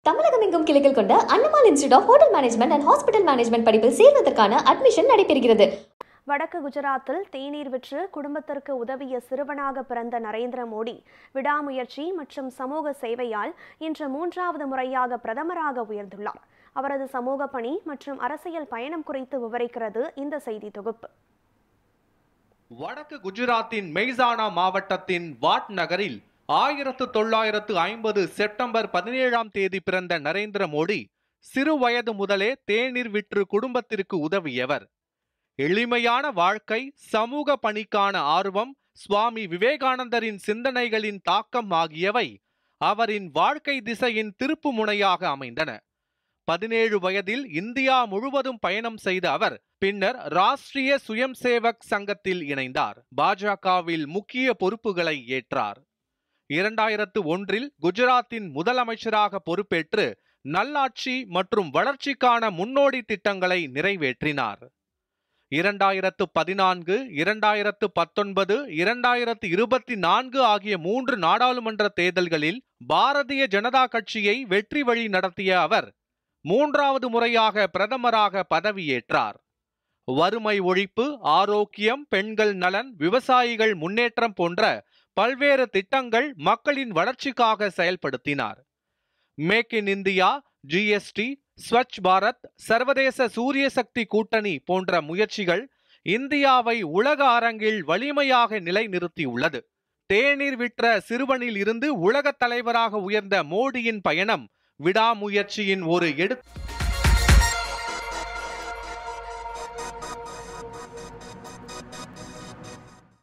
தமிழகம் எங்கும் கிளைகள் கொண்ட Annamal institute of hotel management and hospital management படிப்பில் சேர்வதற்கான அட்மிஷன் நடைபெறுகிறது. வடக்கு குஜராத்தில் தேநீர் விற்று குடும்பத்திற்கு உதவிய சிறுவனாக பிறந்த நரேந்திர மோடி விடாமுயற்சி மற்றும் சமூக சேவையால் இன்று 3வது முறையாக பிரதமராக உயர்ந்துள்ளார். அவரது சமூக பணி மற்றும் அரசியல் பயணம் குறித்து விவரிக்கிறது இந்த செய்தி தொகுப்பு. வடக்கு குஜராத்தின் மெய்சானா மாவட்டத்தின் வாட் நகரில் 1950 செப்டம்பர் 17ஆம் தேதி பிறந்த நரேந்திர மோடி சிறு வயது முதலே தேநீர் விற்று குடும்பத்திற்கு உதவியவர். எளிமையான வாழ்க்கை, சமூக பணிக்கான ஆர்வம், சுவாமி விவேகானந்தரின் சிந்தனைகளின் தாக்கம் ஆகியவை அவரின் வாழ்க்கை திசையின் திருப்பு முனையாக அமைந்தன. 17 வயதில் இந்தியா முழுவதும் பயணம் செய்த அவர் பின்னர் ராஷ்டிரிய சுயம் சேவக் சங்கத்தில் இணைந்தார். பாஜகவில் முக்கிய பொறுப்புகளை ஏற்றார். 2001இல் குஜராத்தின் முதலமைச்சராக பொறுப்பேற்று நல்லாட்சி மற்றும் வளர்ச்சிக்கான முன்னோடி திட்டங்களை நிறைவேற்றினார். 2014, 2019, 2024 ஆகிய 3 நாடாளுமன்ற தேர்தல்களில் பாரதிய ஜனதா கட்சியை வெற்றி வழி நடத்திய அவர் 3வது முறையாக பிரதமராக பதவியேற்றார். வறுமை ஒழிப்பு, ஆரோக்கியம், பெண்கள் நலன், விவசாயிகள் முன்னேற்றம் போன்ற பல்வேறு திட்டங்கள் மக்களின் வளர்ச்சிக்காக செயல்படுத்தினார். Make in India, GST, Swachh Bharat, சர்வதேச சூரிய சக்தி கூட்டணி போன்ற முயற்சிகள் இந்தியாவை உலக அரங்கில் வலிமையாக நிலைநிறுத்தியுள்ளது. தேநீர் விற்ற சிறுவனில் இருந்து உலக தலைவராக உயர்ந்த மோடியின் பயணம் விடாமுயற்சியின் ஒரு